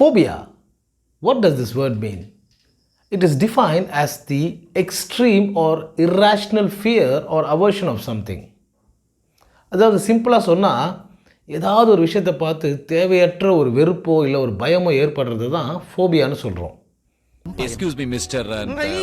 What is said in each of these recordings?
Phobia. What does this word mean? It is defined as the extreme or irrational fear or aversion of something. அதாவது சிம்பிளாக சொன்னால் ஏதாவது ஒரு விஷயத்தை பார்த்து தேவையற்ற ஒரு வெறுப்போ இல்லை ஒரு பயமோ ஏற்படுறது தான் ஃபோபியான்னு சொல்கிறோம். Excuse me, Mr.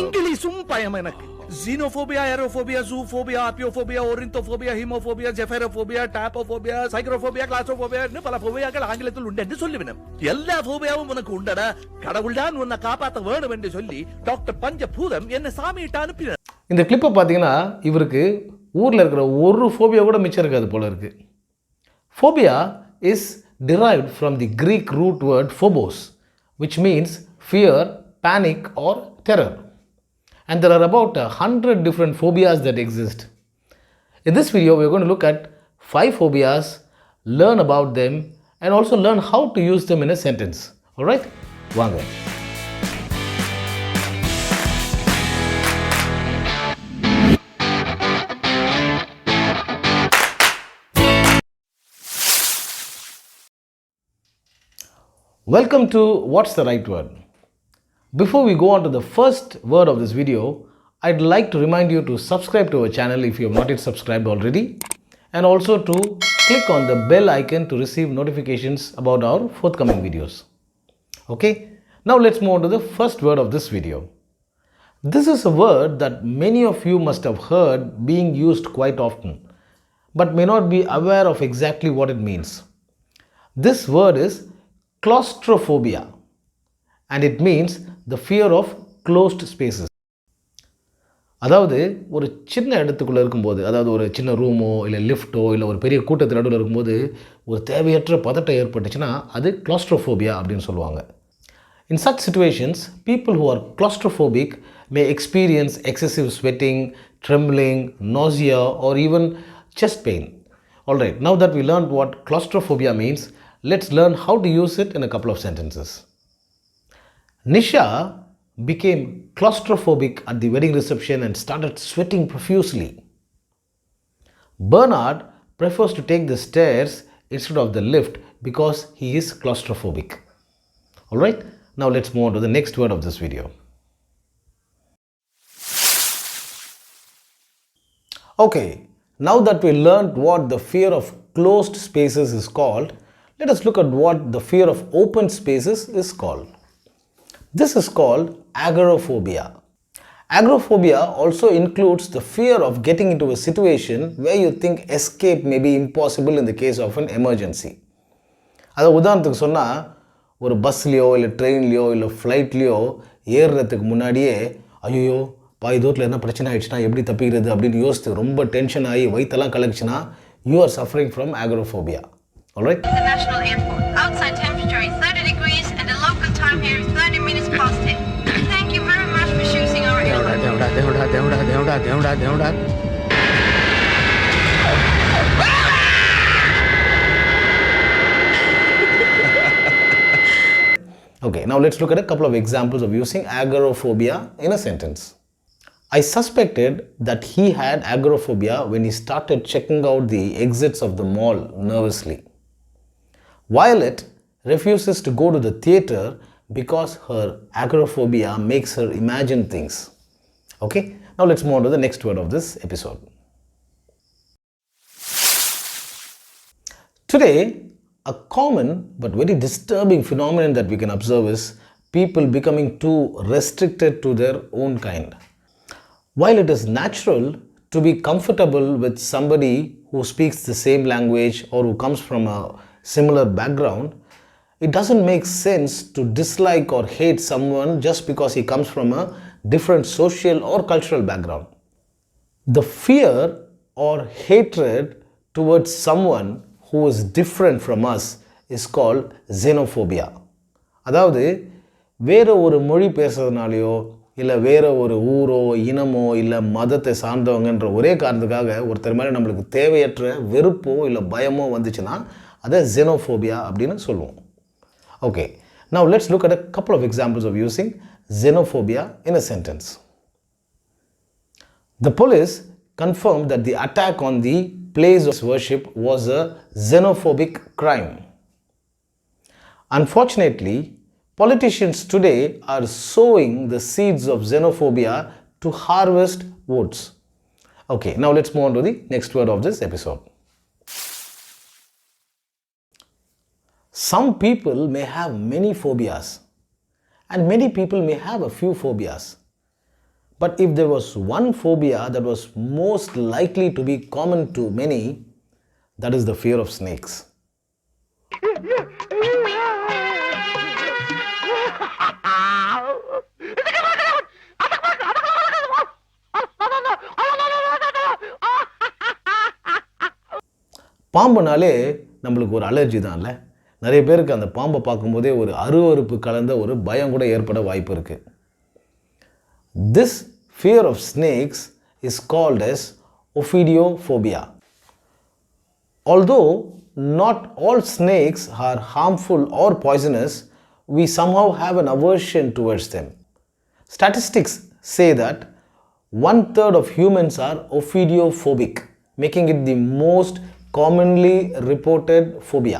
இங்கிலீஷும் பயம் எனக்கு. Xenophobia, Agoraphobia, Zoophobia, Ophidiophobia, Orintophobia, Hemophobia, Xenophobia, Tapophobia, Acrophobia, Claustrophobia ன்னு பல ஃபோபியாக்கள் ஆங்கிலத்தில் உண்டு என்று சொல்லிவிடும். எல்லா ஃபோபியாவும் உனக்கு உண்டடா, கடவுள்தான் உன்னை காப்பாற்ற வேணும் என்று சொல்லி டாக்டர் பஞ்சபூதம் என்ன சாமியிட்டு அனுப்பினார். இந்த கிளிப்பை பார்த்தீங்கன்னா இவருக்கு ஊரில் இருக்கிற ஒரு ஃபோபியா கூட மிச்சம் இருக்காது போல இருக்குது. Phobia is derived from the Greek root word phobos, which means fear, panic or terror. And there are about 100 different phobias that exist. In this video, we are going to look at 5 phobias, learn about them, and also learn how to use them in a sentence. Alright? வாங்க. Welcome to What's the Right Word? Before we go on to the first word of this video, I'd like to remind you to subscribe to our channel if you have not yet subscribed already, and also to click on the bell icon to receive notifications about our forthcoming videos. Okay, now let's move on to the first word of this video. This is a word that many of you must have heard being used quite often, but may not be aware of exactly what it means. This word is Claustrophobia, and it means the fear of closed spaces. அதாவது ஒரு சின்ன இடத்துக்குள்ளே இருக்கும்போது, அதாவது ஒரு சின்ன ரூமோ இல்லை லிஃப்ட்டோ இல்லை ஒரு பெரிய கூட்டத்து நடுவில் இருக்கும்போது ஒரு தேவையற்ற பதட்டம் ஏற்பட்டுச்சுன்னா அது claustrophobia அப்படின்னு சொல்லுவாங்க. In such situations, people who are claustrophobic may experience excessive sweating, trembling, nausea or even chest pain. Alright, now that we learned what claustrophobia means, let's learn how to use it in a couple of sentences. Nisha became claustrophobic at the wedding reception and started sweating profusely. Bernard prefers to take the stairs instead of the lift because he is claustrophobic. Alright, now let's move on to the next word of this video. Okay, now that we learned what the fear of closed spaces is called, let us look at what the fear of open spaces is called. This is called agoraphobia. Agoraphobia also includes the fear of getting into a situation where you think escape may be impossible in the case of an emergency. அதை உதாரணத்துக்கு சொன்னால் ஒரு பஸ்லேயோ இல்லை ட்ரெயின்லேயோ இல்லை ஃப்ளைட்லேயோ ஏறுறதுக்கு முன்னாடியே ஐயோ பாதி தூரத்தில் என்ன பிரச்சனை ஆகிடுச்சுன்னா எப்படி தப்பிக்கிறது அப்படின்னு யோசித்து ரொம்ப டென்ஷன் ஆகி வயிற்றெல்லாம் கலக்குச்சுன்னா you are suffering from agoraphobia. Alright? International airport. Outside temperature is 30 degrees and the local time here is 30 minutes past 10. Thank you very much for choosing our airline. Okay, now let's look at a couple of examples of using agoraphobia in a sentence. I suspected that he had agoraphobia when he started checking out the exits of the mall nervously. Violet refuses to go to the theatre because her agoraphobia makes her imagine things. Okay, now let's move on to the next word of this episode. Today, a common but very disturbing phenomenon that we can observe is people becoming too restricted to their own kind. While it is natural to be comfortable with somebody who speaks the same language or who comes from a similar background, it doesn't make sense to dislike or hate someone just because he comes from a different social or cultural background. The fear or hatred towards someone who is different from us is called xenophobia. அதாவது வேறு ஒரு மொழி பேசுறதுனாலையோ இல்லை வேறு ஒரு ஊரோ இனமோ இல்லை மதத்தை சார்ந்தவங்கன்ற ஒரே காரணத்துக்காக ஒருத்தர் மேலே நம்மளுக்கு தேவையற்ற வெறுப்போ இல்லை பயமோ வந்துச்சுன்னா அதை xenophobia அப்படின்னு சொல்லுவோம். Okay, now let's look at a couple of examples of using xenophobia in a sentence. The police confirmed that the attack on the place of worship was a xenophobic crime. Unfortunately, Politicians today are sowing the seeds of xenophobia to harvest votes. Okay, now let's move on to the next word of this episode. Some people may have many phobias, and many people may have a few phobias. But if there was one phobia that was most likely to be common to many, that is the fear of snakes. பாம்புனாலே நம்மளுக்கு ஒரு allergy தான்ல. நிறைய பேருக்கு அந்த பாம்பை பார்க்கும்போதே ஒரு அருவருப்பு கலந்த ஒரு பயம் கூட ஏற்பட வாய்ப்பு இருக்கு. This fear of snakes is called as Ophidiophobia. Although not all snakes are harmful or poisonous, we somehow have an aversion towards them. Statistics say that 1/3 of humans are ophidiophobic, making it the most commonly reported phobia.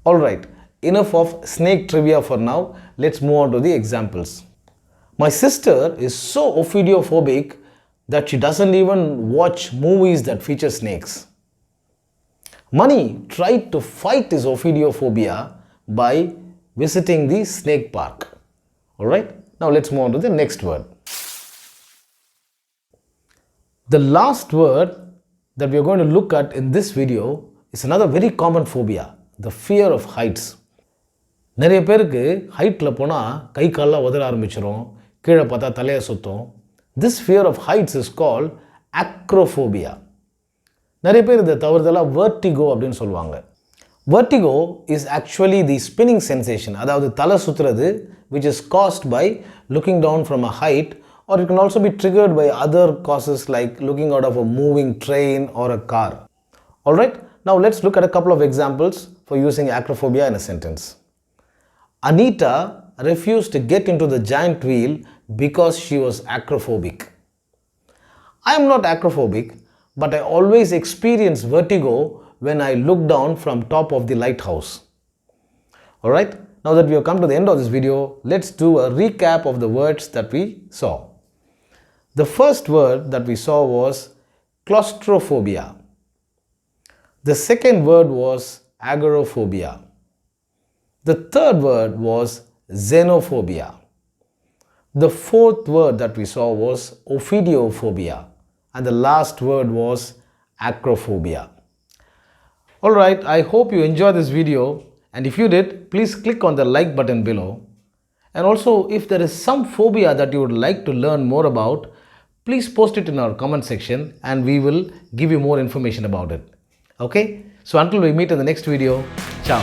Alright, enough of snake trivia for now. Let's move on to the examples. My sister is so ophidiophobic that she doesn't even watch movies that feature snakes. Mani tried to fight his ophidiophobia by visiting the snake park. Alright, now let's move on to the next word. The last word that we are going to look at in this video is another very common phobia, the fear of heights. நிறைய பேருக்கு ஹைட்டில் போனால் கை கால்லாம் உதற ஆரம்பிச்சிடும், கீழே பார்த்தா தலையை சுற்றும். This fear of heights is called Acrophobia. நிறைய பேர் இதை தவறுதலாக vertigo அப்படின்னு சொல்லுவாங்க. Vertigo is actually the spinning sensation, அதாவது தலை சுற்றுறது, which is caused by looking down from a height, or it can also be triggered by other causes like looking out of a moving train or a car. Alright, now let's look at a couple of examples for using acrophobia in a sentence. Anita refused to get into the giant wheel because she was acrophobic. I am not acrophobic, but I always experience vertigo when I look down from top of the lighthouse. Alright, now that we have come to the end of this video, let's do a recap of the words that we saw. The first word that we saw was Claustrophobia. The second word was Agoraphobia. The third word was Xenophobia. The fourth word that we saw was Ophidiophobia. And the last word was Acrophobia. Alright, I hope you enjoyed this video, and if you did, please click on the like button below. And also, if there is some phobia that you would like to learn more about, please post it in our comment section and we will give you more information about it. Okay? So until we meet in the next video, ciao.